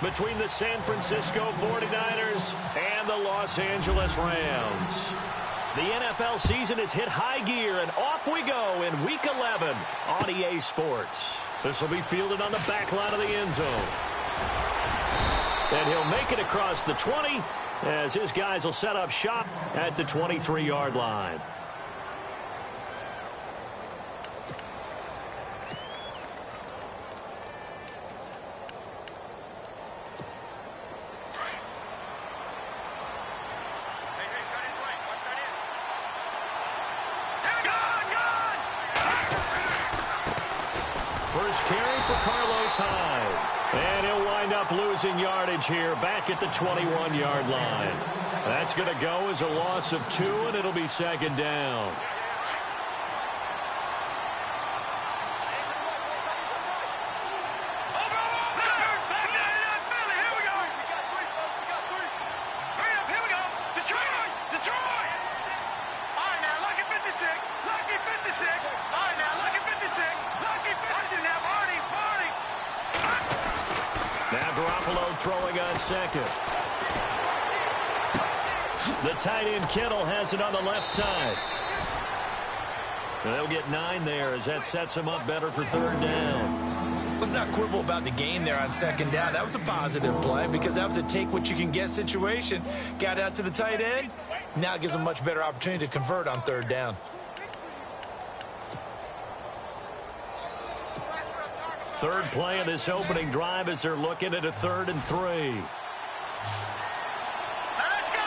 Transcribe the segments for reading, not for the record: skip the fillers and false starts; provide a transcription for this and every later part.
between the San Francisco 49ers and the Los Angeles Rams. The NFL season has hit high gear, and off we go in Week 11 on EA Sports. This will be fielded on the back line of the end zone. And he'll make it across the 20 as his guys will set up shop at the 23-yard line. First carry for Carlos Hyde. And he'll wind up losing yardage here back at the 21-yard line. That's going to go as a loss of 2, and it'll be second down. Throwing on second. The tight end Kittle has it on the left side. They'll get 9 there as that sets him up better for third down. Let's not quibble about the gain there on second down. That was a positive play because that was a take-what-you-can-get situation. Got out to the tight end. Now it gives him a much better opportunity to convert on third down. Third play of this opening drive as they're looking at a 3rd and 3. Let's go!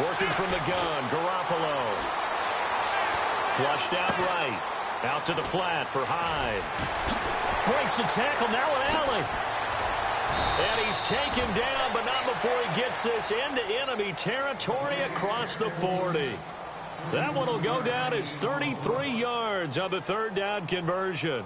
Working from the gun, Garoppolo. Flushed out right. Out to the flat for Hyde. Breaks the tackle, now an alley. And he's taken down, but not before he gets this into enemy territory across the 40. That one will go down as 33 yards on the third down conversion.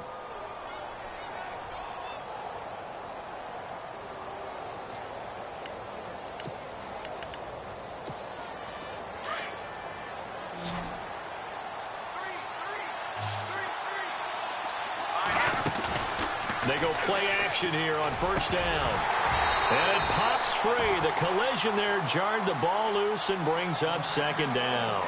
They go play action here on first down. And it pops free. The collision there jarred the ball loose and brings up second down.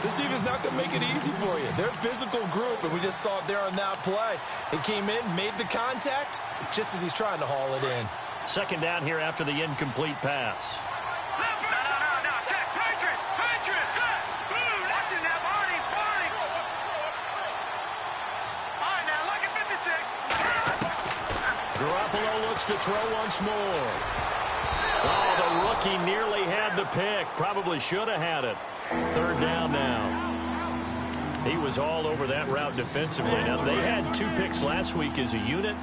This defense is not going to make it easy for you. They're a physical group, and we just saw it there on that play. They came in, made the contact, just as he's trying to haul it in. Second down here after the incomplete pass. Garoppolo looks to throw once more. Oh, the rookie nearly had the pick. Probably should have had it. Third down now. He was all over that route defensively. Now, they had 2 picks last week as a unit.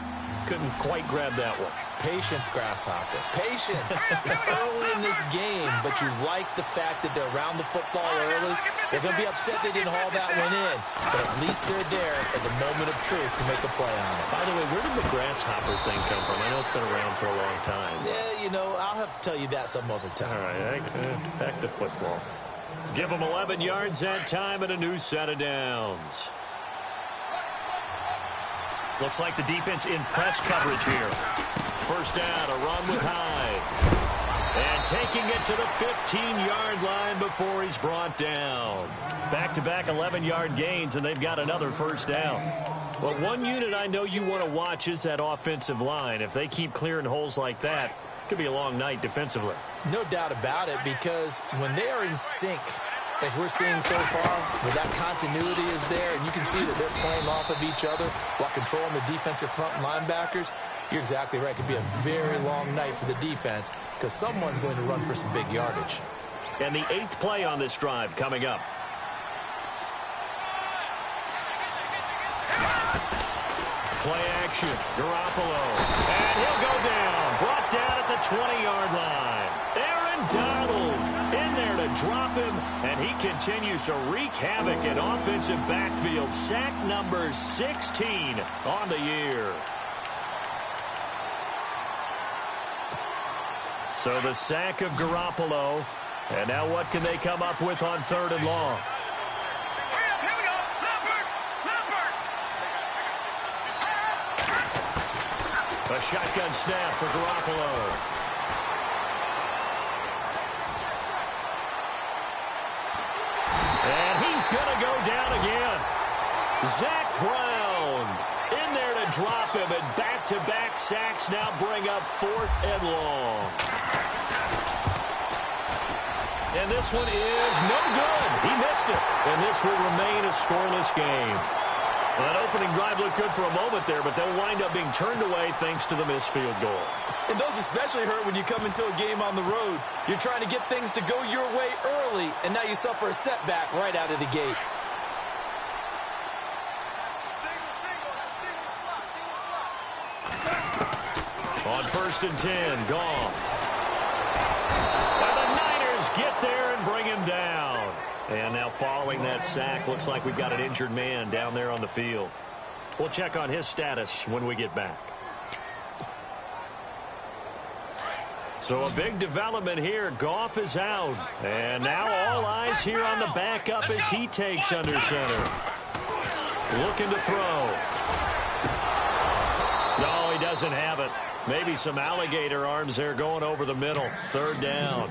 Couldn't quite grab that one. Patience, Grasshopper. Patience. It's early in this game, but you like the fact that they're around the football early. They're going to be upset they didn't haul that one in, but at least they're there at the moment of truth to make a play on it. By the way, where did the Grasshopper thing come from? I know it's been around for a long time. Yeah, you know, I'll have to tell you that some other time. All right, back to football. Give them 11 yards that time and a new set of downs. Looks like the defense in press coverage here. First down, a run with Hyde. And taking it to the 15-yard line before he's brought down. Back-to-back 11-yard gains, and they've got another first down. Well, one unit I know you want to watch is that offensive line. If they keep clearing holes like that, it could be a long night defensively. No doubt about it, because when they are in sync, as we're seeing so far, where that continuity is there, and you can see that they're playing off of each other while controlling the defensive front linebackers, you're exactly right. It could be a very long night for the defense because someone's going to run for some big yardage. And the 8th play on this drive coming up. Play action, Garoppolo. And he'll go down. Brought down at the 20-yard line. Aaron Donald in there to drop him, and he continues to wreak havoc in offensive backfield. Sack number 16 on the year. So the sack of Garoppolo. And now what can they come up with on 3rd and long? Here we go. A shotgun snap for Garoppolo. And he's going to go down again. Zach Brown in there to drop him, and back-to-back sacks now bring up 4th and long. And this one is no good. He missed it. And this will remain a scoreless game. Well, that opening drive looked good for a moment there, but they'll wind up being turned away thanks to the missed field goal. And those especially hurt when you come into a game on the road. You're trying to get things to go your way early, and now you suffer a setback right out of the gate. On 1st and 10, Goff. And the Niners get there and bring him down. And now following that sack, looks like we've got an injured man down there on the field. We'll check on his status when we get back. So a big development here. Goff is out. And now all eyes here on the backup as he takes under center. Looking to throw. No, he doesn't have it. Maybe some alligator arms there going over the middle. 3rd down.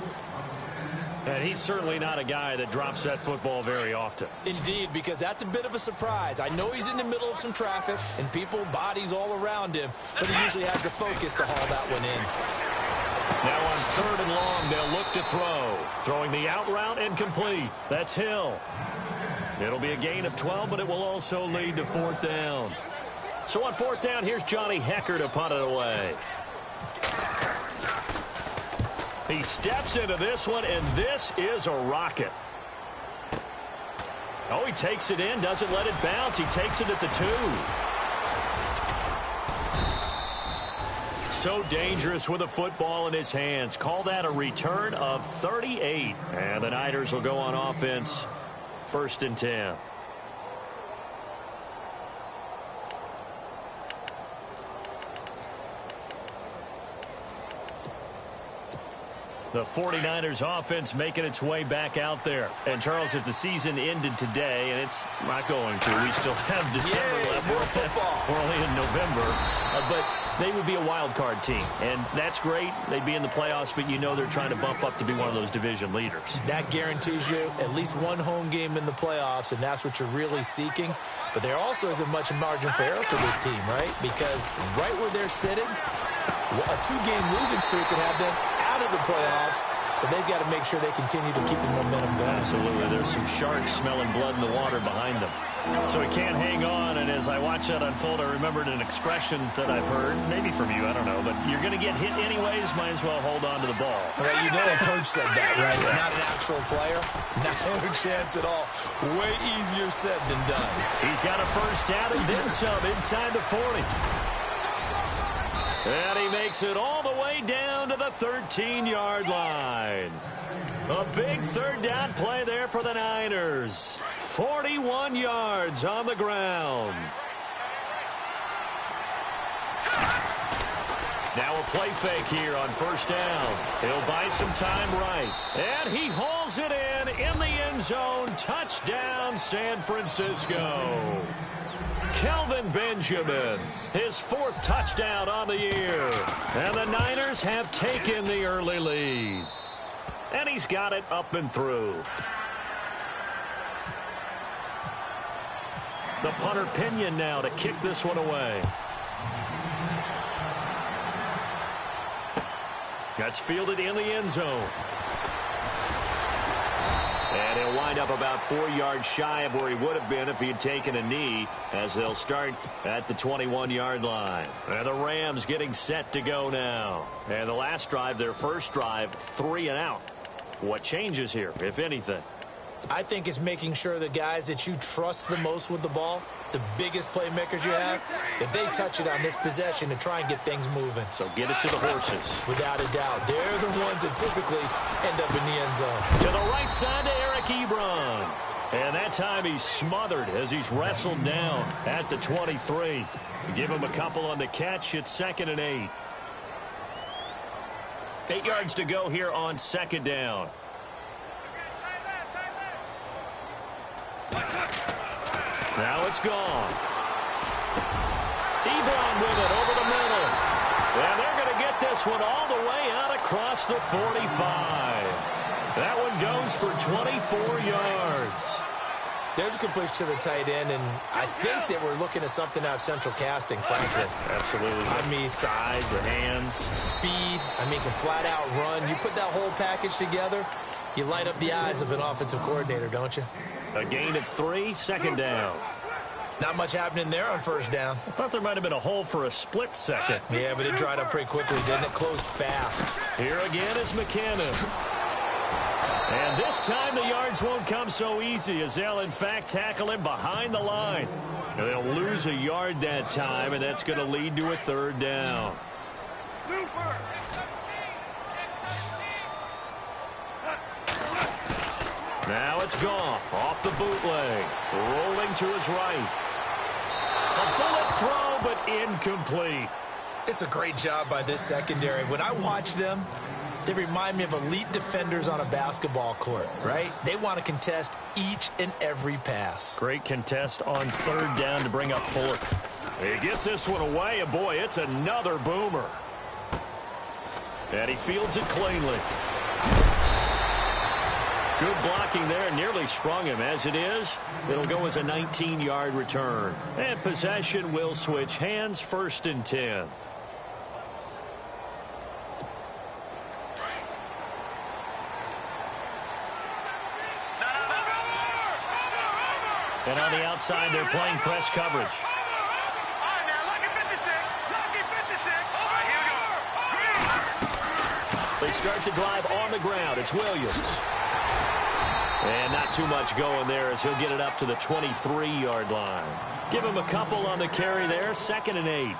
And he's certainly not a guy that drops that football very often. Indeed, because that's a bit of a surprise. I know he's in the middle of some traffic and people, bodies all around him, but he usually has the focus to haul that one in. Now on 3rd and long, they'll look to throw. Throwing the out route and complete. That's Hill. It'll be a gain of 12, but it will also lead to 4th down. So on 4th down, here's Johnny Hecker to punt it away. He steps into this one, and this is a rocket. Oh, he takes it in, doesn't let it bounce. He takes it at the 2. So dangerous with a football in his hands. Call that a return of 38. And the Niners will go on offense. 1st and 10. The 49ers offense making its way back out there. And, Charles, if the season ended today, and it's not going to, we still have December left. We're only in November. But they would be a wild card team. And that's great. They'd be in the playoffs, but you know they're trying to bump up to be one of those division leaders. That guarantees you at least one home game in the playoffs, and that's what you're really seeking. But there also isn't much margin for error for this team, right? Because right where they're sitting, a 2-game losing streak could have them out of the playoffs, so they've got to make sure they continue to keep the momentum going. Absolutely. There's some sharks smelling blood in the water behind them. So he can't hang on, and as I watch that unfold, I remembered an expression that I've heard, maybe from you, I don't know, but you're going to get hit anyways, might as well hold on to the ball. Right, you know a coach said that, right? Not an actual player. No chance at all. Way easier said than done. He's got a 1st down and then some inside the 40. And he makes it all the way down to the 13-yard line. A big 3rd down play there for the Niners. 41 yards on the ground. Now a play fake here on 1st down. He'll buy some time right. And he hauls it in the end zone. Touchdown, San Francisco. Kelvin Benjamin, his 4th touchdown on the year. And the Niners have taken the early lead. And he's got it up and through. The punter Pinion now to kick this one away. That's fielded in the end zone. And he'll wind up about 4 yards shy of where he would have been if he had taken a knee, as they'll start at the 21-yard line. And the Rams getting set to go now. And the last drive, their first drive, 3 and out. What changes here, if anything? I think it's making sure the guys that you trust the most with the ball, the biggest playmakers you have, that they touch it on this possession to try and get things moving. So get it to the horses. Without a doubt. They're the ones that typically end up in the end zone. To the right side to Eric Ebron. And that time he's smothered as he's wrestled down at the 23. Give him a couple on the catch. It's 2nd and 8. 8 yards to go here on 2nd down. Now it's gone. Ebron with it over the middle. And they're going to get this one all the way out across the 45. That one goes for 24 yards. There's a completion to the tight end, and I think that we're looking at something out of central casting, frankly. Absolutely. I mean, size, the hands. Speed. I mean, can flat out run. You put that whole package together, you light up the eyes of an offensive coordinator, don't you? A gain of 3, second down. Not much happening there on first down. I thought there might have been a hole for a split second. Yeah, but it dried up pretty quickly, didn't it? Closed fast. Here again is McKinnon. And this time the yards won't come so easy as they'll, in fact, tackle him behind the line. And they'll lose a yard that time, and that's going to lead to a third down. Now it's Goff off the bootleg, rolling to his right. A bullet throw, but incomplete. It's a great job by this secondary. When I watch them, they remind me of elite defenders on a basketball court, right? They want to contest each and every pass. Great contest on third down to bring up Fuller. He gets this one away, and boy, it's another boomer. And he fields it cleanly. Good blocking there, nearly sprung him. As it is, it'll go as a 19-yard return. And possession will switch hands, 1st and 10. And on the outside, they're playing press coverage. They start the drive on the ground. It's Williams. And not too much going there as he'll get it up to the 23-yard line. Give him a couple on the carry there, 2nd and 8.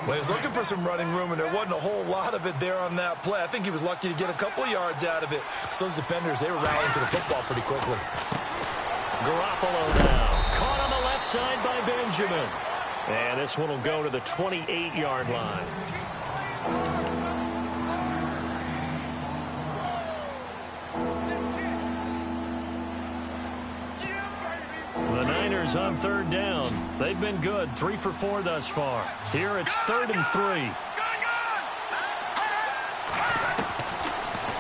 Well, he was looking for some running room, and there wasn't a whole lot of it there on that play. I think he was lucky to get a couple of yards out of it. Because those defenders, they were rallying to the football pretty quickly. Garoppolo now. Caught on the left side by Benjamin. And this one will go to the 28-yard line. The Niners on third down. They've been good, 3 for 4 thus far. Here it's 3rd and 3.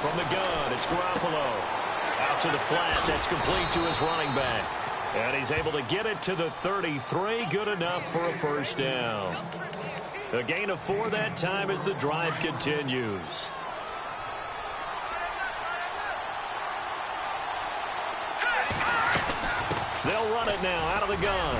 From the gun, it's Garoppolo. Out to the flat, that's complete to his running back. And he's able to get it to the 33, good enough for a first down. A gain of 4 that time as the drive continues. They'll run it now out of the gun.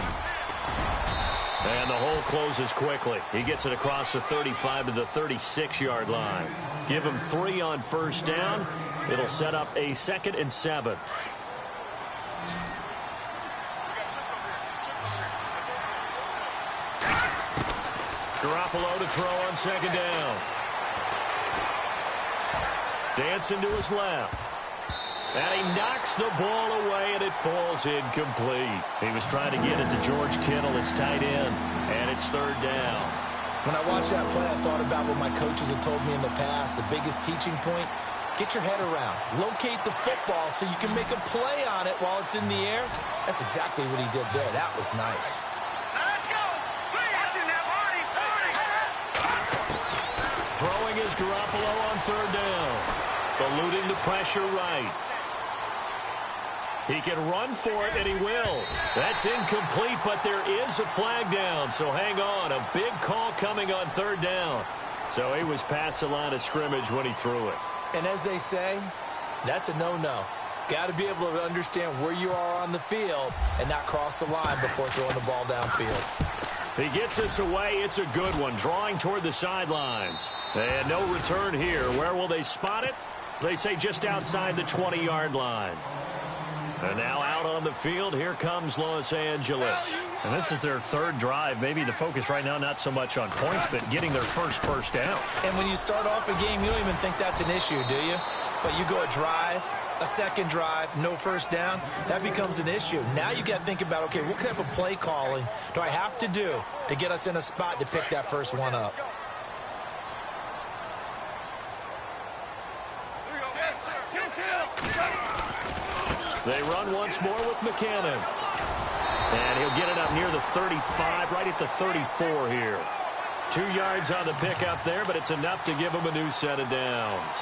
And the hole closes quickly. He gets it across the 35 to the 36-yard line. Give him 3 on first down. It'll set up a 2nd and 7. Garoppolo to throw on 2nd down. Dancing to his left. And he knocks the ball away, and it falls incomplete. He was trying to get it to George Kittle, his tight end, and it's 3rd down. When I watched that play, I thought about what my coaches had told me in the past. The biggest teaching point, get your head around. Locate the football so you can make a play on it while it's in the air. That's exactly what he did there. That was nice. Let's go. Throwing is Garoppolo on 3rd down. Eluding the pressure right. He can run for it, and he will. That's incomplete, but there is a flag down, so hang on. A big call coming on 3rd down. So he was past the line of scrimmage when he threw it. And as they say, that's a no-no. Got to be able to understand where you are on the field and not cross the line before throwing the ball downfield. He gets this away. It's a good one, drawing toward the sidelines. And no return here. Where will they spot it? They say just outside the 20-yard line. And now out on the field, here comes Los Angeles. And this is their 3rd drive. Maybe the focus right now not so much on points, but getting their first down. And when you start off a game, you don't even think that's an issue, do you? But you go a drive, a 2nd drive, no first down, that becomes an issue. Now you got to think about, okay, what type of play calling do I have to do to get us in a spot to pick that first one up? They run once more with McKinnon. And he'll get it up near the 35, right at the 34 here. 2 yards on the pickup there, but it's enough to give him a new set of downs.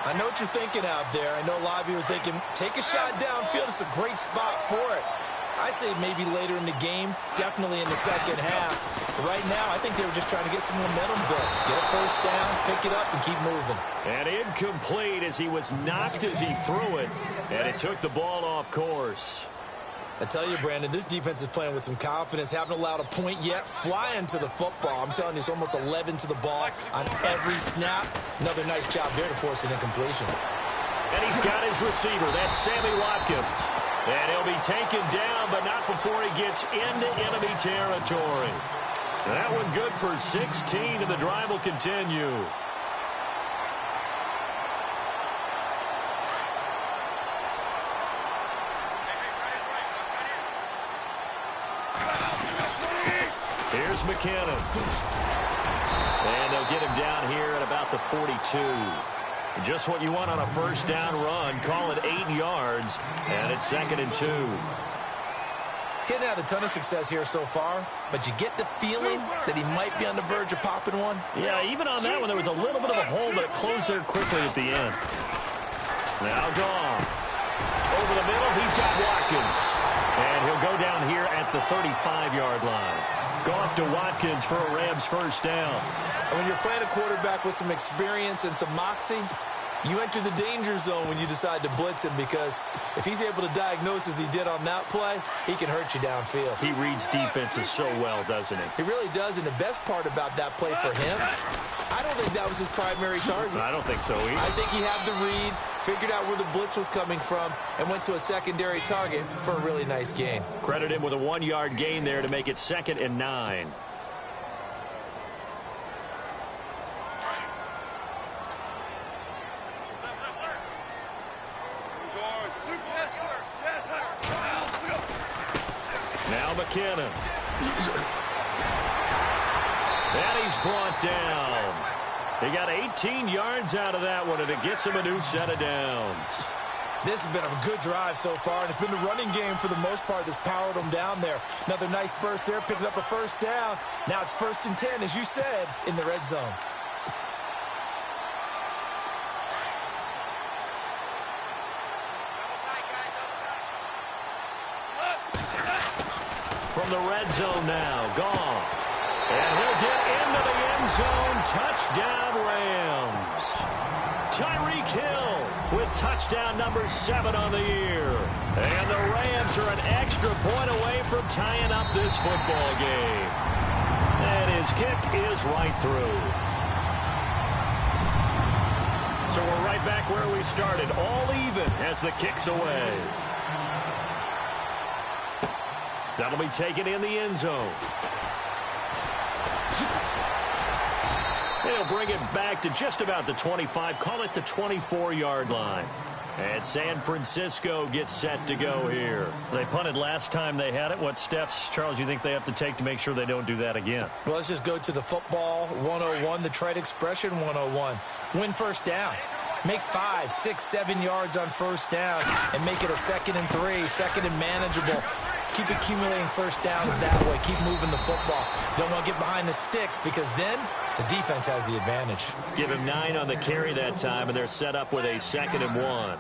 I know what you're thinking out there. I know a lot of you are thinking, take a shot downfield. It's a great spot for it. I'd say maybe later in the game, definitely in the second half. But right now, I think they were just trying to get some momentum built. Get a first down, pick it up, and keep moving. And incomplete as he was knocked as he threw it, and it took the ball off course. I tell you, Brandon, this defense is playing with some confidence. Haven't allowed a point yet. Flying to the football. I'm telling you, it's almost 11 to the ball on every snap. Another nice job there to force an incompletion. And he's got his receiver. That's Sammy Watkins. And he'll be taken down, but not before he gets into enemy territory. That one good for 16, and the drive will continue. Here's McKinnon. And they'll get him down here at about the 42. Just what you want on a first down run. Call it 8 yards, and it's 2nd and 2. Getting out a ton of success here so far, but you get the feeling that he might be on the verge of popping one. Yeah, even on that one, there was a little bit of a hole, but it closed there quickly at the end. Now Goff. Over the middle, he's got Watkins. And he'll go down here at the 35-yard line. Goff to Watkins for a Rams first down. And when you're playing a quarterback with some experience and some moxie, you enter the danger zone when you decide to blitz him, because if he's able to diagnose as he did on that play, he can hurt you downfield. He reads defenses so well, doesn't he? He really does, and the best part about that play for him, I don't think that was his primary target. I don't think so either. I think he had the read, figured out where the blitz was coming from, and went to a secondary target for a really nice gain. Credit him with a 1-yard gain there to make it 2nd and 9. Now McKinnon. And he's brought down. He got 18 yards out of that one, and it gets him a new set of downs. This has been a good drive so far, and it's been the running game for the most part that's powered them down there. Another nice burst there, picking up a first down. Now it's 1st and 10, as you said, in the red zone. From the red zone now, Goff. And he'll get into the end zone. Touchdown, Rams. Tyreek Hill with touchdown number 7 on the year. And the Rams are an extra point away from tying up this football game. And his kick is right through. So we're right back where we started, all even as the kick's away. That'll be taken in the end zone. They'll bring it back to just about the 25. Call it the 24-yard line. And San Francisco gets set to go here. They punted last time they had it. What steps, Charles, you think they have to take to make sure they don't do that again? Well, let's just go to the football 101, the trite expression 101. Win first down. Make 5, 6, 7 yards on first down and make it a 2nd and 3, 2nd and manageable. Keep accumulating first downs that way. Keep moving the football. Don't want to get behind the sticks, because then the defense has the advantage. Give him 9 on the carry that time, and they're set up with a 2nd and 1.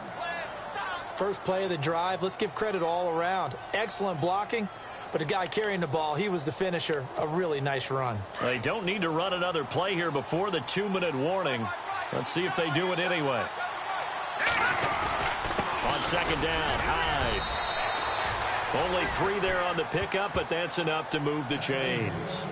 First play of the drive. Let's give credit all around. Excellent blocking, but the guy carrying the ball, he was the finisher. A really nice run. They don't need to run another play here before the 2-minute warning. Let's see if they do it anyway. On 2nd down, Hyde. Only 3 there on the pickup, but that's enough to move the chains.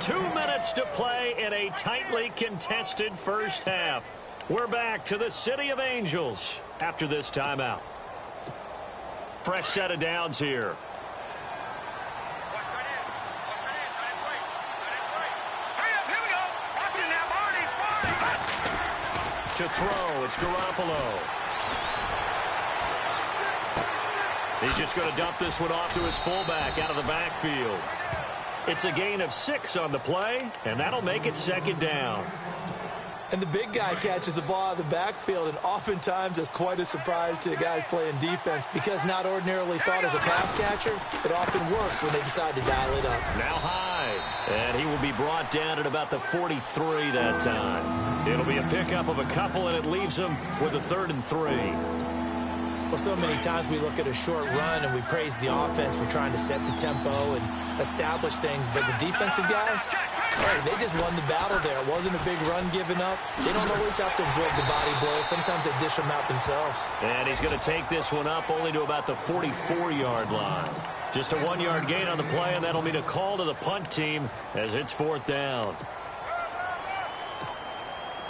Two minutes to play in a tightly contested first half. We're back to the City of Angels after this timeout. Fresh set of downs here. To throw, it's Garoppolo. He's just going to dump this one off to his fullback out of the backfield. It's a gain of 6 on the play, and that'll make it 2nd down. And the big guy catches the ball out of the backfield, and oftentimes that's quite a surprise to the guys playing defense because not ordinarily thought as a pass catcher, it often works when they decide to dial it up. Now high, and he will be brought down at about the 43 that time. It'll be a pickup of a couple, and it leaves him with a 3rd and 3. Well, so many times we look at a short run and we praise the offense for trying to set the tempo and establish things, but the defensive guys, hey, they just won the battle there. It wasn't a big run given up. They don't always have to absorb the body blows. Sometimes they dish them out themselves. And he's going to take this one up only to about the 44-yard line. Just a 1-yard gain on the play, and that'll mean a call to the punt team as it's 4th down.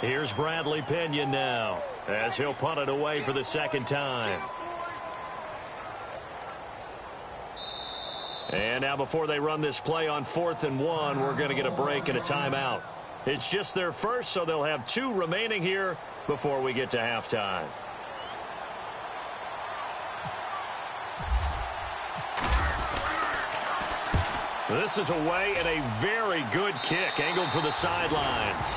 Here's Bradley Pinion now as he'll punt it away for the 2nd time. And now before they run this play on 4th and 1, we're going to get a break and a timeout. It's just their first, so they'll have 2 remaining here before we get to halftime. This is away and a very good kick angled for the sidelines.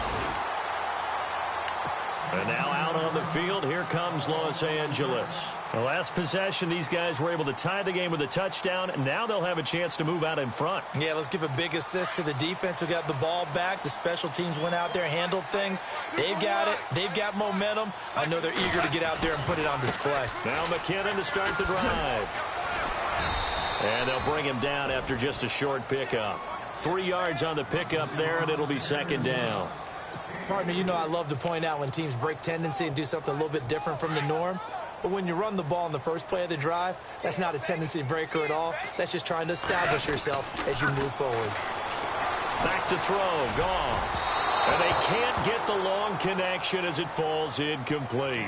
And now out on the field, here comes Los Angeles. The last possession, these guys were able to tie the game with a touchdown, and now they'll have a chance to move out in front. Yeah, let's give a big assist to the defense who got the ball back. The special teams went out there, handled things. They've got it. They've got momentum. I know they're eager to get out there and put it on display. Now McKinnon to start the drive. And they'll bring him down after just a short pickup. 3 yards on the pickup there, and it'll be 2nd down. Partner, you know I love to point out when teams break tendency and do something a little bit different from the norm. But when you run the ball in the first play of the drive, that's not a tendency breaker at all. That's just trying to establish yourself as you move forward. Back to throw, Goff. And they can't get the long connection as it falls incomplete.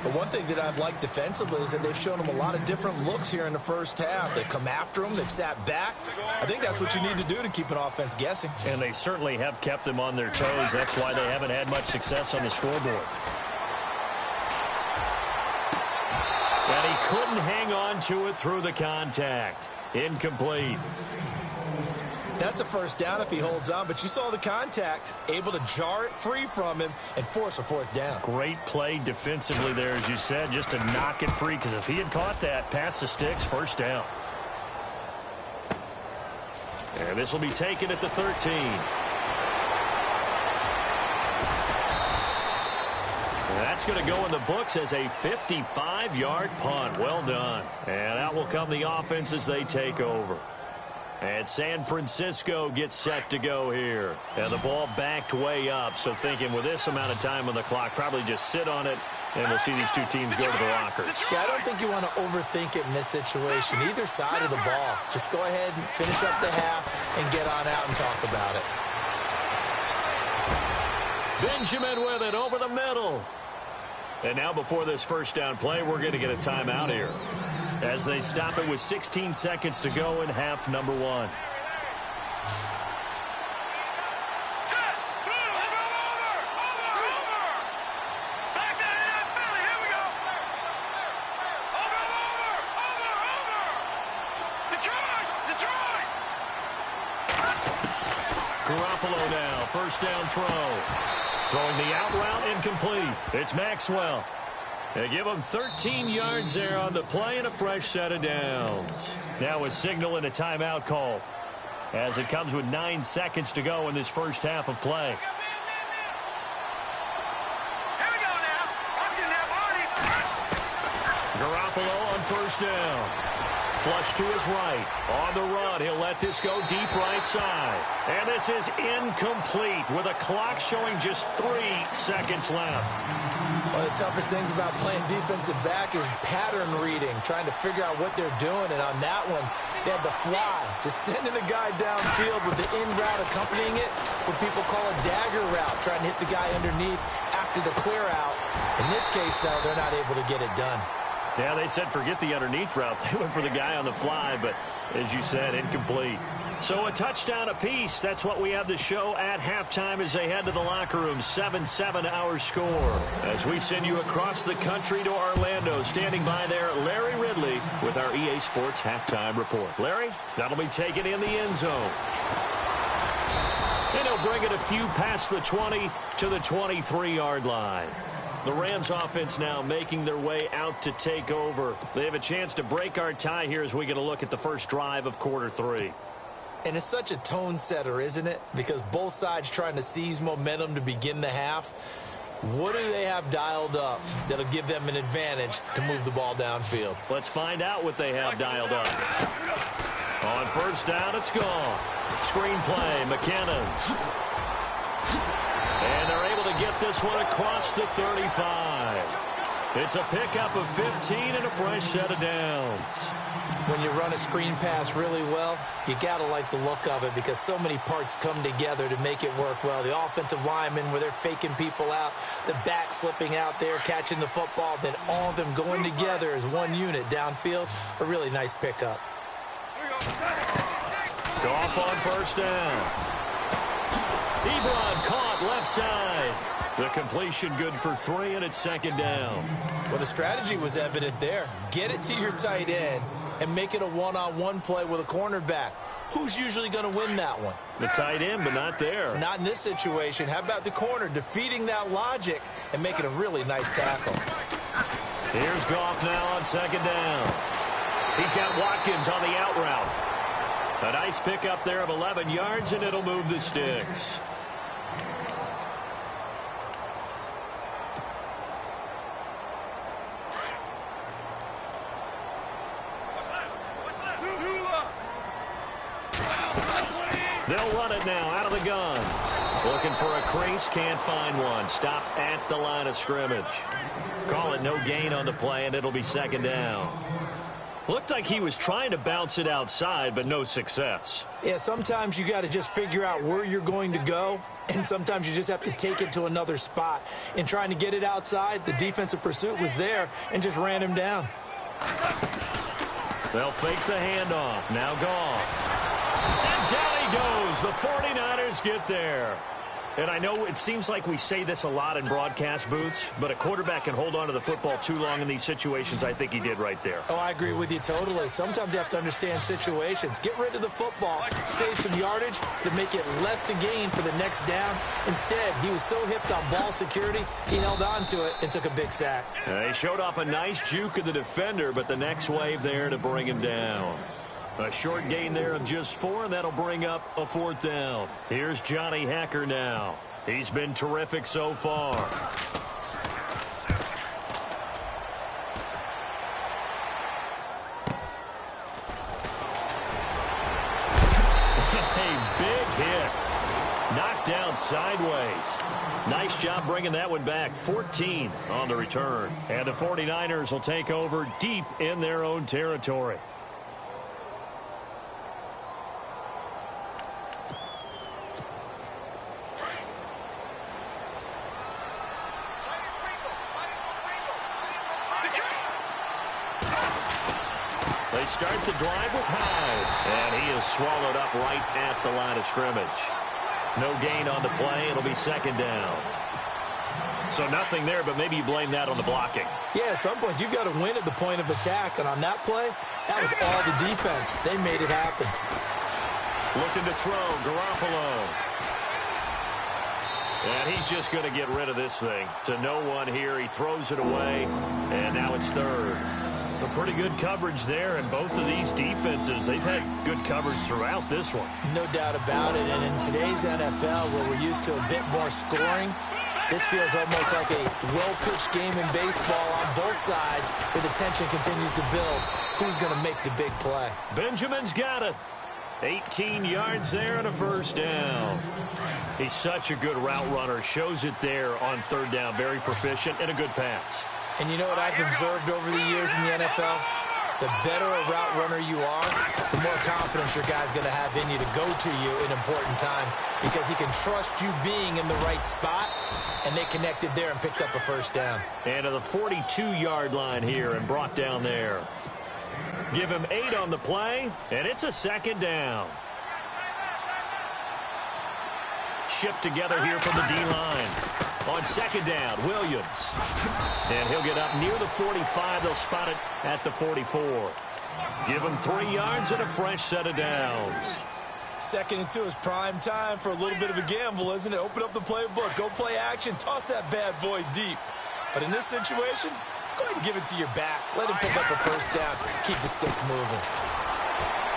But one thing that I've liked defensively is that they've shown them a lot of different looks here in the first half. They come after them. They've sat back. I think that's what you need to do to keep an offense guessing. And they certainly have kept them on their toes. That's why they haven't had much success on the scoreboard. And he couldn't hang on to it through the contact. Incomplete. That's a 1st down if he holds on, but you saw the contact, able to jar it free from him and force a 4th down. Great play defensively there, as you said, just to knock it free, because if he had caught that, past the sticks, 1st down. And this will be taken at the 13. That's going to go in the books as a 55-yard punt. Well done. And out will come the offense as they take over. And San Francisco gets set to go here. And the ball backed way up. So thinking with this amount of time on the clock, probably just sit on it, and we'll see these 2 teams go to the lockers. Yeah, I don't think you want to overthink it in this situation. Either side of the ball. Just go ahead and finish up the half and get on out and talk about it. Benjamin with it over the middle. And now before this 1st down play, we're going to get a timeout here, as they stop it with 16 seconds to go in half number 1. Garoppolo now, 1st down throw. Throwing the out route, incomplete. It's Maxwell. They give him 13 yards there on the play and a fresh set of downs. Now a signal and a timeout call, as it comes with 9 seconds to go in this first half of play. Here we go now. Garoppolo on 1st down. Flush to his right. On the run, he'll let this go deep right side. And this is incomplete with a clock showing just 3 seconds left. One of the toughest things about playing defensive back is pattern reading, trying to figure out what they're doing. And on that one, they had the fly, just sending a guy downfield with the in route accompanying it, what people call a dagger route, trying to hit the guy underneath after the clear out. In this case, though, they're not able to get it done. Yeah, they said forget the underneath route. They went for the guy on the fly, but as you said, incomplete. So a touchdown apiece. That's what we have to show at halftime as they head to the locker room. 7-7 our score. As we send you across the country to Orlando. Standing by there, Larry Ridley with our EA Sports halftime report. Larry, that'll be taken in the end zone. And he'll bring bring it a few past the 20 to the 23-yard line. The Rams offense now making their way out to take over. They have a chance to break our tie here as we get a look at the first drive of quarter 3. And it's such a tone setter, isn't it? Because both sides trying to seize momentum to begin the half. What do they have dialed up that'll give them an advantage to move the ball downfield? Let's find out what they have dialed up. On first down, it's gone. Screen play, McKinnon. And they're able to get this one across the 35. It's a pickup of 15 and a fresh set of downs. When you run a screen pass really well, you got to like the look of it because so many parts come together to make it work well. The offensive linemen, where they're faking people out, the back slipping out there, catching the football, then all of them going together as one unit downfield. A really nice pickup. Goff on first down. Ebron caught left side. The completion good for 3, and it's second down. Well, the strategy was evident there. Get it to your tight end and make it a one-on-one play with a cornerback. Who's usually going to win that one? The tight end, but not there. Not in this situation. How about the corner defeating that logic and making a really nice tackle? Here's Goff now on second down. He's got Watkins on the out route. A nice pickup there of 11 yards, and it'll move the sticks. They'll run it now out of the gun. Looking for a crease, can't find one. Stopped at the line of scrimmage. Call it no gain on the play, and it'll be second down. Looked like he was trying to bounce it outside, but no success. Yeah, sometimes you got to just figure out where you're going to go, and sometimes you just have to take it to another spot. In trying to get it outside, the defensive pursuit was there and just ran him down. They'll fake the handoff. Now Goff. And down he goes. The 49ers get there. And I know it seems like we say this a lot in broadcast booths, but a quarterback can hold on to the football too long in these situations. I think he did right there. Oh, I agree with you totally. Sometimes you have to understand situations. Get rid of the football, save some yardage to make it less to gain for the next down. Instead, he was so hipped on ball security, he held on to it and took a big sack. He showed off a nice juke of the defender, but the next wave there to bring him down. A short gain there of just 4, and that'll bring up a 4th down. Here's Johnny Hacker now. He's been terrific so far. A big hit. Knocked down sideways. Nice job bringing that one back. 14 on the return. And the 49ers will take over deep in their own territory. They start the drive with Hyde, and he is swallowed up right at the line of scrimmage. No gain on the play. It'll be second down. So nothing there, but maybe you blame that on the blocking. Yeah, at some point you've got to win at the point of attack, and on that play, that was all the defense. They made it happen. Looking to throw, Garoppolo. And he's just going to get rid of this thing. To no one here. He throws it away, and now it's third. A pretty good coverage there, and both of these defenses, they've had good coverage throughout this one. No doubt about it, and in today's NFL, where we're used to a bit more scoring, this feels almost like a well-pitched game in baseball on both sides, where the tension continues to build. Who's going to make the big play? Benjamin's got it. 18 yards there and a first down. He's such a good route runner. Shows it there on third down. Very proficient and a good pass. And you know what I've observed over the years in the NFL? The better a route runner you are, the more confidence your guy's going to have in you to go to you in important times because he can trust you being in the right spot, and they connected there and picked up a first down. And to the 42-yard line here and brought down there. Give him 8 on the play, and it's a second down. Shift together here from the D-line. On second down, Williams. And he'll get up near the 45. They'll spot it at the 44. Give him 3 yards and a fresh set of downs. Second and 2 is prime time for a little bit of a gamble, isn't it? Open up the playbook, go play action, toss that bad boy deep. But in this situation, go ahead and give it to your back. Let him pick up a first down. Keep the sticks moving.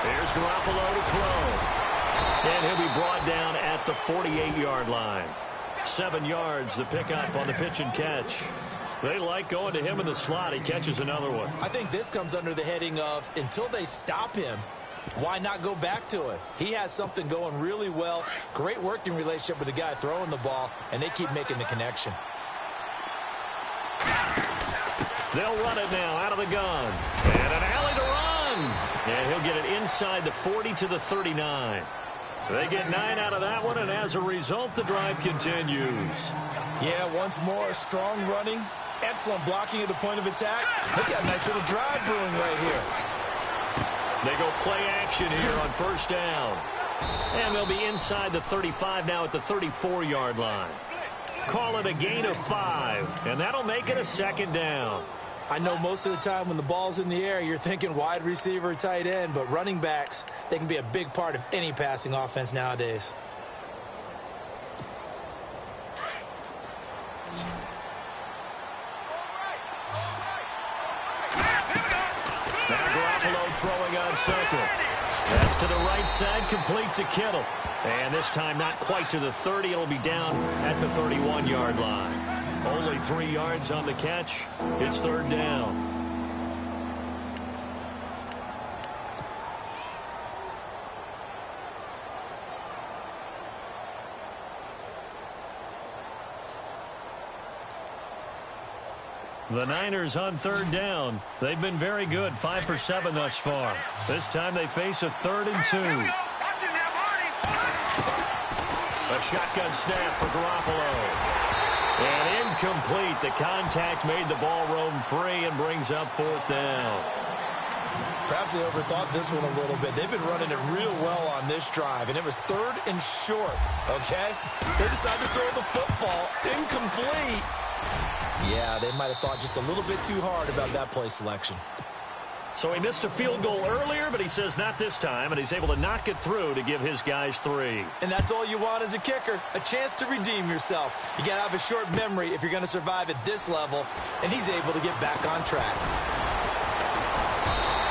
Here's Garoppolo to throw. And he'll be brought down at the 48-yard line. 7 yards, the pickup on the pitch and catch. They like going to him in the slot. He catches another one. I think this comes under the heading of until they stop him, why not go back to it? He has something going really well. Great working relationship with the guy throwing the ball, and they keep making the connection. They'll run it now out of the gun. And an alley to run. And he'll get it inside the 40 to the 39. They get 9 out of that one, and as a result, the drive continues. Yeah, once more, strong running, excellent blocking at the point of attack. Look at a nice little drive brewing right here. They go play action here on first down. And they'll be inside the 35 now at the 34-yard line. Call it a gain of 5, and that'll make it a second down. I know most of the time when the ball's in the air, you're thinking wide receiver, tight end, but running backs, they can be a big part of any passing offense nowadays. Throwing on second. That's to the right side, complete to Kittle. And this time not quite to the 30. It'll be down at the 31-yard line. Only 3 yards on the catch. It's third down. The Niners on third down. They've been very good, 5 for 7 thus far. This time they face a 3rd and 2. A shotgun snap for Garoppolo. And incomplete. The contact made the ball roam free and brings up 4th down. Perhaps they overthought this one a little bit. They've been running it real well on this drive, and it was 3rd and short, okay? They decided to throw the football. Incomplete. Yeah, they might have thought just a little bit too hard about that play selection. So he missed a field goal earlier, but he says not this time, and he's able to knock it through to give his guys 3. And that's all you want as a kicker, a chance to redeem yourself. You got to have a short memory if you're going to survive at this level, and he's able to get back on track.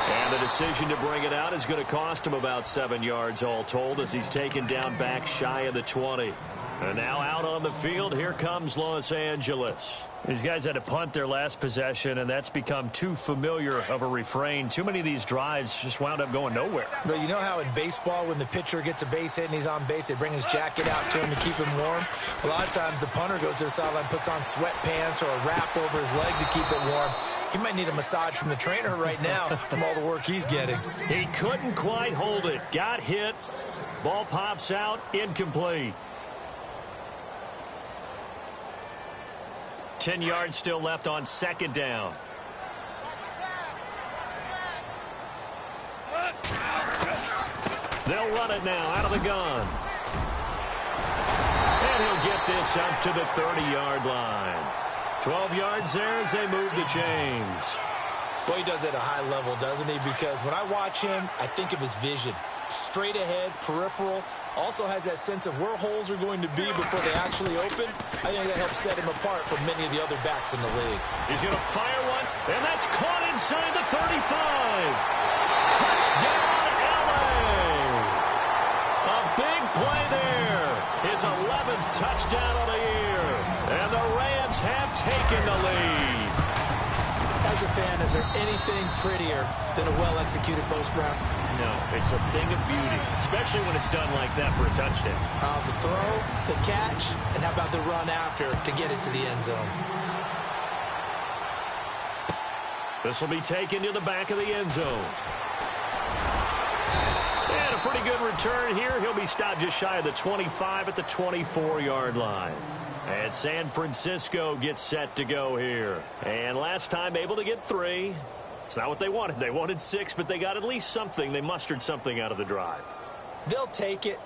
And the decision to bring it out is going to cost him about 7 yards all told as he's taken down back shy of the 20. And now out on the field, here comes Los Angeles. These guys had to punt their last possession, and that's become too familiar of a refrain. Too many of these drives just wound up going nowhere. But you know how in baseball, when the pitcher gets a base hit and he's on base, they bring his jacket out to him to keep him warm? A lot of times the punter goes to the sideline, puts on sweatpants or a wrap over his leg to keep it warm. He might need a massage from the trainer right now from all the work he's getting. He couldn't quite hold it. Got hit. Ball pops out. Incomplete. 10 yards still left on second down. They'll run it now out of the gun. And he'll get this up to the 30-yard line. 12 yards there as they move the chains. Boy, he does it at a high level, doesn't he? Because when I watch him, I think of his vision. Straight ahead, peripheral. Also has that sense of where holes are going to be before they actually open. I think that helps set him apart from many of the other backs in the league. He's going to fire one, and that's caught inside the 35. Touchdown, LA. A big play there. His 11th touchdown of the year. And the Rams have taken the lead. As a fan, is there anything prettier than a well-executed post route? No, it's a thing of beauty, especially when it's done like that for a touchdown. The throw, the catch, and how about the run after to get it to the end zone? This will be taken to the back of the end zone. And a pretty good return here. He'll be stopped just shy of the 25 at the 24-yard line. And San Francisco gets set to go here. And last time able to get 3. It's not what they wanted. They wanted 6, but they got at least something. They mustered something out of the drive. They'll take it.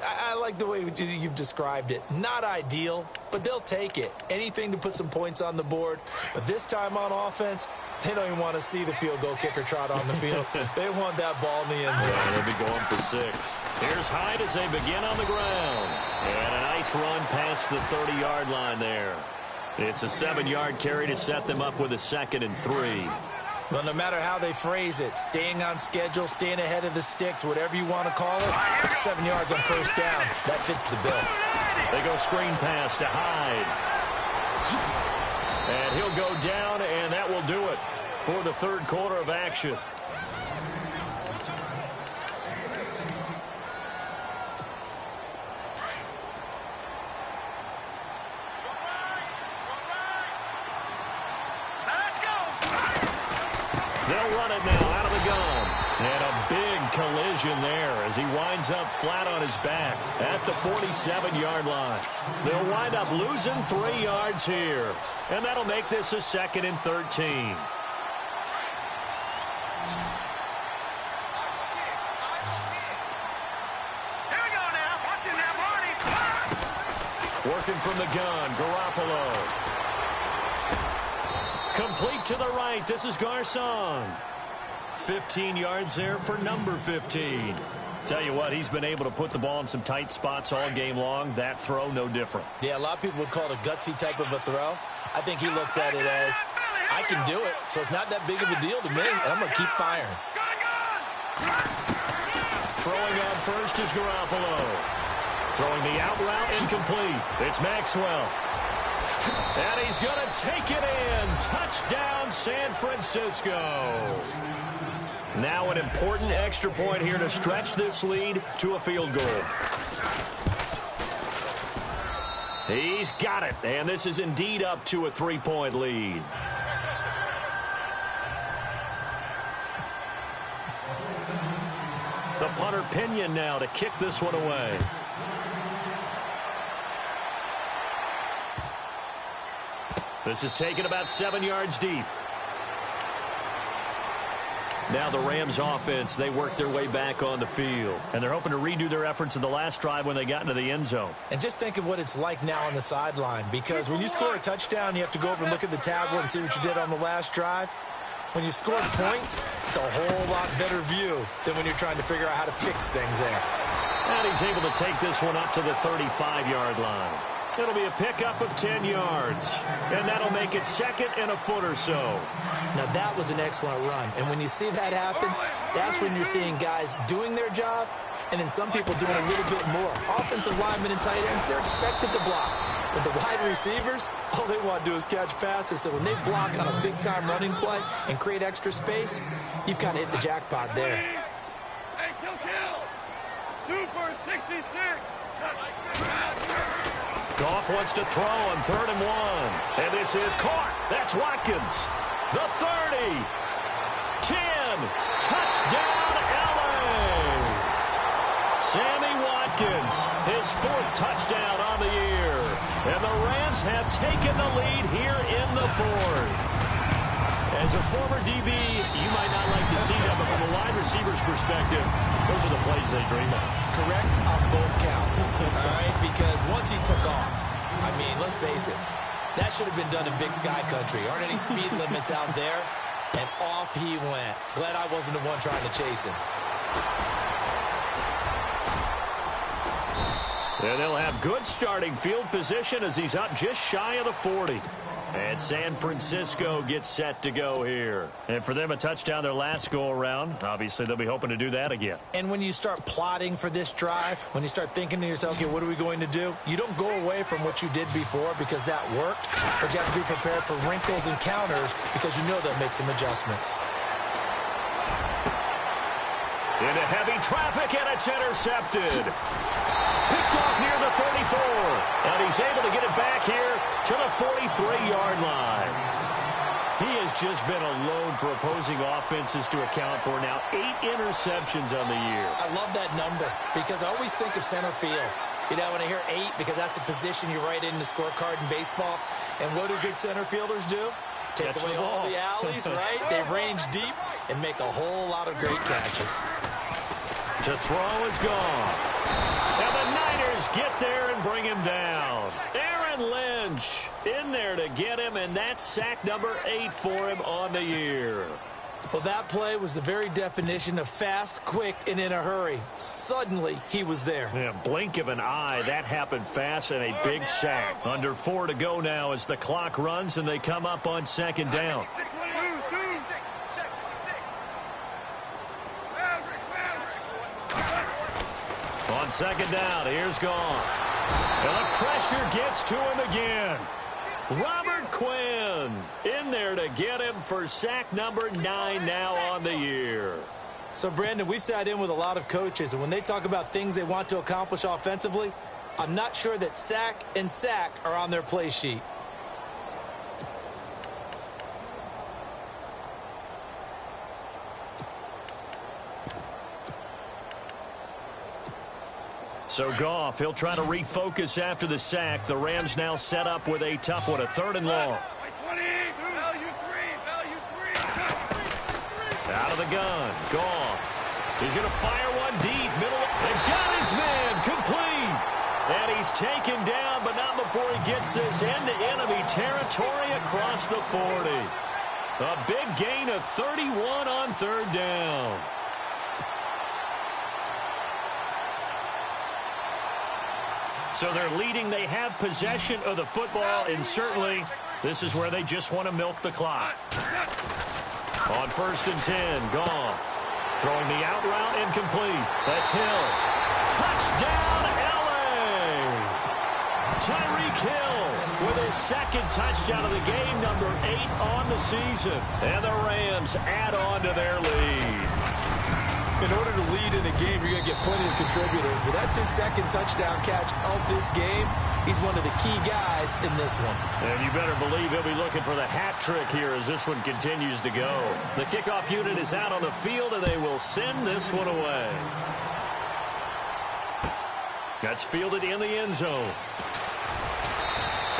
I like the way you've described it. Not ideal, but they'll take it. Anything to put some points on the board. But this time on offense, they don't even want to see the field goal kicker trot on the field. They want that ball in the end zone. Yeah, they'll be going for 6. Here's Hyde as they begin on the ground. And a nice run past the 30-yard line there. It's a 7-yard carry to set them up with a 2nd and 3. Well, no matter how they phrase it, staying on schedule, staying ahead of the sticks, whatever you want to call it, 7 yards on first down, that fits the bill. They go screen pass to Hyde. And he'll go down, and that will do it for the third quarter of action. They'll run it now out of the gun. And a big collision there as he winds up flat on his back at the 47-yard line. They'll wind up losing 3 yards here. And that'll make this a 2nd and 13. Here we go now. Watch him now, Barney. Working from the gun, Garoppolo. Complete to the right. This is Garcon. 15 yards there for number 15. Tell you what, he's been able to put the ball in some tight spots all game long. That throw, no different. Yeah, a lot of people would call it a gutsy type of a throw. I think he looks at it as, I can do it, so it's not that big of a deal to me, and I'm going to keep firing. Throwing out first is Garoppolo. Throwing the out route incomplete. It's Maxwell. And he's going to take it in. Touchdown, San Francisco. Now an important extra point here to stretch this lead to a field goal. He's got it, and this is indeed up to a 3-point lead. The punter Pinion now to kick this one away. This is taken about 7 yards deep. Now the Rams offense, they work their way back on the field. And they're hoping to redo their efforts in the last drive when they got into the end zone. And just think of what it's like now on the sideline. Because when you score a touchdown, you have to go over and look at the tablet and see what you did on the last drive. When you score points, it's a whole lot better view than when you're trying to figure out how to fix things there. And he's able to take this one up to the 35-yard line. It'll be a pickup of 10 yards. And that'll make it 2nd and a foot or so. Now, that was an excellent run. And when you see that happen, that's when you're seeing guys doing their job and then some people doing a little bit more. Offensive linemen and tight ends, they're expected to block. But the wide receivers, all they want to do is catch passes. So when they block on a big-time running play and create extra space, you've kind of hit the jackpot there. Hey, kill. 2 for 66. Goff wants to throw on 3rd and 1. And this is caught. That's Watkins. The 30. 10. Touchdown, LA. Sammy Watkins, his 4th touchdown on the year. And the Rams have taken the lead here in the 4th. As a former DB, you might not like to see that, but from a wide receiver's perspective, those are the plays they dream of. Correct on both counts, all right? Because once he took off, I mean, let's face it, that should have been done in Big Sky Country. Aren't any speed limits out there? And off he went. Glad I wasn't the one trying to chase him. And they'll have good starting field position as he's up just shy of the 40. And San Francisco gets set to go here. And for them, a touchdown their last go-around. Obviously, they'll be hoping to do that again. And when you start plotting for this drive, when you start thinking to yourself, okay, what are we going to do? You don't go away from what you did before because that worked. But you have to be prepared for wrinkles and counters because you know they'll make some adjustments. Into heavy traffic, and it's intercepted. Picked off near the 34. And he's able to get it back here to the 43-yard line. He has just been a load for opposing offenses to account for now. 8 interceptions on the year. I love that number because I always think of center field. You know, when I hear 8, because that's the position you write in the scorecard in baseball. And what do good center fielders do? Take away all the alleys, right? They range deep and make a whole lot of great catches. To throw is gone. And the Niners get there and bring him down. Aaron Lynch in there to get him, and that's sack number 8 for him on the year. Well, that play was the very definition of fast, quick, and in a hurry. Suddenly, he was there. Yeah, blink of an eye, that happened fast, and a big sack. Under 4 to go now as the clock runs, and they come up on 2nd down. On 2nd down, here's Goff. And the pressure gets to him again. Robert Quinn in there to get him for sack number 9 now on the year. So, Brandon, we've sat in with a lot of coaches, and when they talk about things they want to accomplish offensively, I'm not sure that sack and sack are on their play sheet. So Goff, he'll try to refocus after the sack. The Rams now set up with a tough one, a 3rd and long. Out of the gun, Goff. He's going to fire one deep, middle. They've got his man, complete. And he's taken down, but not before he gets this into enemy territory across the 40. A big gain of 31 on 3rd down. So they're leading. They have possession of the football, and certainly this is where they just want to milk the clock. On 1st and 10, Goff throwing the out route incomplete. That's Hill. Touchdown, L.A. Tyreek Hill with his 2nd touchdown of the game, number 8 on the season. And the Rams add on to their lead. In order to lead in a game, you're going to get plenty of contributors, but that's his 2nd touchdown catch of this game. He's one of the key guys in this one. And you better believe he'll be looking for the hat trick here as this one continues to go. The kickoff unit is out on the field, and they will send this one away. That's fielded in the end zone.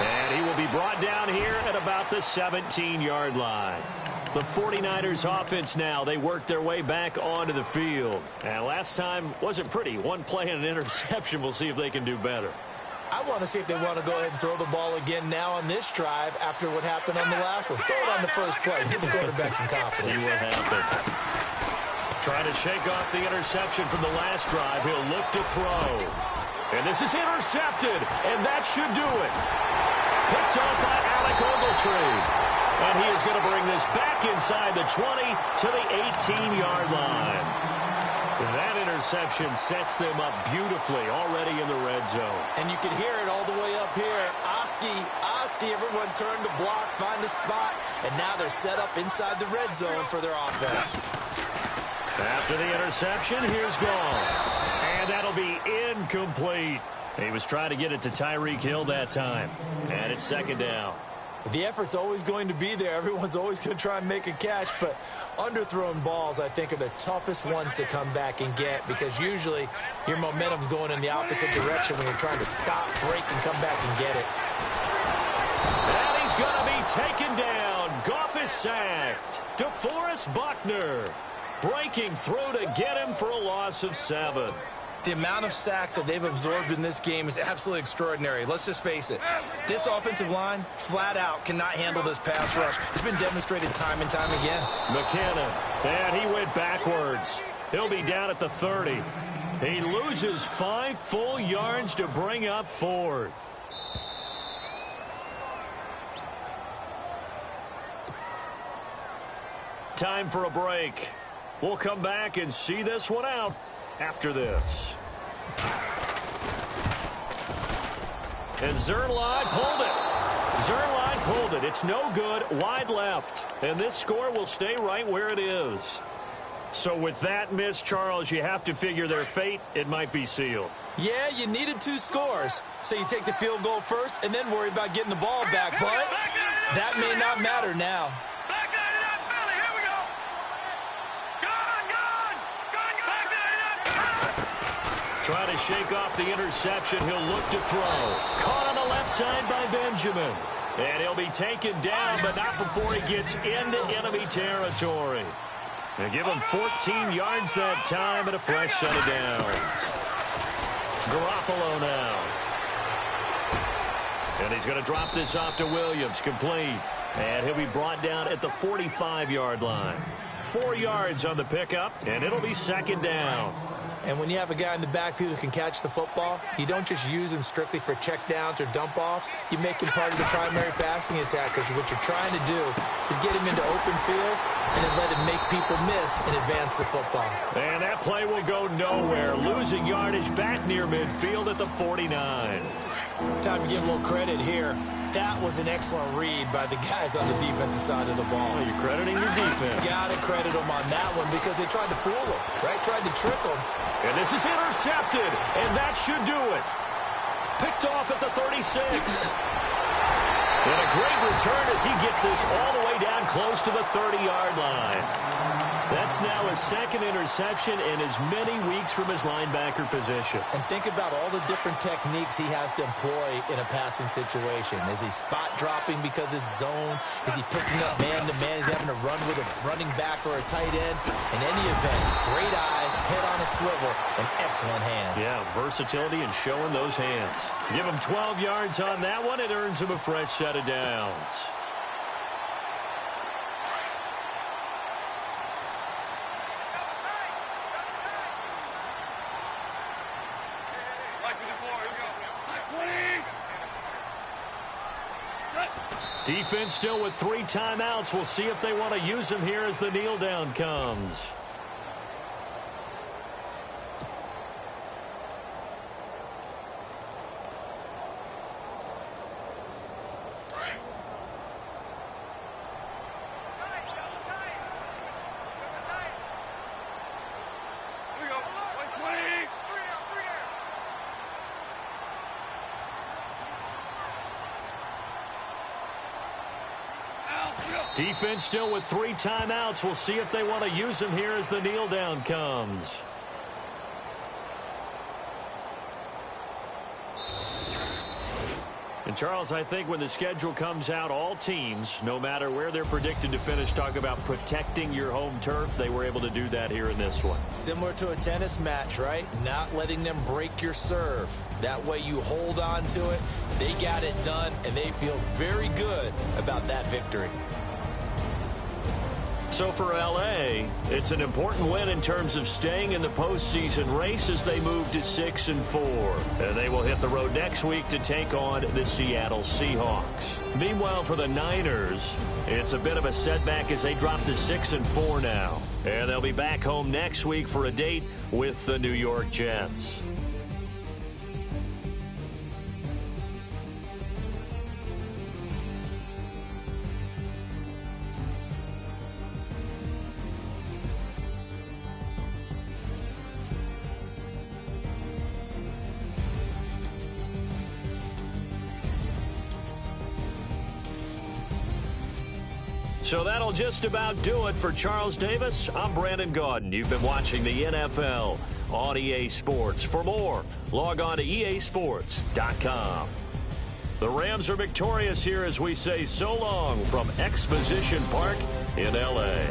And he will be brought down here at about the 17-yard line. The 49ers offense now, they work their way back onto the field. And last time wasn't pretty. One play and an interception. We'll see if they can do better. I want to see if they want to go ahead and throw the ball again now on this drive after what happened on the last one. Throw it on the first play. Give the quarterback some confidence. See what happens. Trying to shake off the interception from the last drive. He'll look to throw. And this is intercepted. And that should do it. Picked off by Alec Ogletree. And he is going to bring this back inside the 20 to the 18-yard line. That interception sets them up beautifully already in the red zone. And you can hear it all the way up here. Oski, everyone turned to block, find a spot, and now they're set up inside the red zone for their offense. After the interception, here's Goff. And that'll be incomplete. He was trying to get it to Tyreek Hill that time. And it's 2nd down. The effort's always going to be there. Everyone's always going to try and make a catch, but underthrown balls, I think, are the toughest ones to come back and get because usually your momentum's going in the opposite direction when you're trying to stop, break, and come back and get it. And he's going to be taken down. Goff is sacked. DeForest Buckner breaking through to get him for a loss of 7. The amount of sacks that they've absorbed in this game is absolutely extraordinary. Let's just face it. This offensive line, flat out, cannot handle this pass rush. It's been demonstrated time and time again. McKinnon, and he went backwards. He'll be down at the 30. He loses 5 full yards to bring up 4th. Time for a break. We'll come back and see this one out after this. And Zerline pulled it. It's no good. Wide left. And this score will stay right where it is. So with that miss, Charles, you have to figure their fate. It might be sealed. Yeah, you needed 2 scores. So you take the field goal first and then worry about getting the ball back. But that may not matter now. Trying to shake off the interception. He'll look to throw. Caught on the left side by Benjamin. And he'll be taken down, but not before he gets into enemy territory. They give him 14 yards that time and a fresh set of downs. Garoppolo now. And he's going to drop this off to Williams, complete. And he'll be brought down at the 45-yard line. 4 yards on the pickup, and it'll be second down. And when you have a guy in the backfield who can catch the football, you don't just use him strictly for check downs or dump offs. You make him part of the primary passing attack, because what you're trying to do is get him into open field and then let him make people miss and advance the football. And that play will go nowhere, losing yardage back near midfield at the 49. Time to give a little credit here. That was an excellent read by the guys on the defensive side of the ball. Oh, you're crediting your defense. Got to credit them on that one, because they tried to fool him, right? Tried to trick him. And this is intercepted, and that should do it. Picked off at the 36. And a great return as he gets this all the way down close to the 30-yard line. That's now his second interception in as many weeks from his linebacker position. And think about all the different techniques he has to employ in a passing situation. Is he spot dropping because it's zone? Is he picking up man-to-man? Is he having to run with a running back or a tight end? In any event, great eyes, head on a swivel, and excellent hands. Yeah, versatility and showing those hands. Give him 12 yards on that one. It earns him a fresh set of downs. Defense still with 3 timeouts. We'll see if they want to use them here as the kneel down comes. Defense still with 3 timeouts. We'll see if they want to use them here as the kneel down comes. And Charles, I think when the schedule comes out, all teams, no matter where they're predicted to finish, talk about protecting your home turf. They were able to do that here in this one. Similar to a tennis match, right? Not letting them break your serve. That way you hold on to it. They got it done, and they feel very good about that victory. So for L.A., it's an important win in terms of staying in the postseason race as they move to 6-4. And they will hit the road next week to take on the Seattle Seahawks. Meanwhile, for the Niners, it's a bit of a setback as they drop to 6-4 now. And they'll be back home next week for a date with the New York Jets. So that'll just about do it for Charles Davis. I'm Brandon Gaudin. You've been watching the NFL on EA Sports. For more, log on to easports.com. The Rams are victorious here as we say so long from Exposition Park in L.A.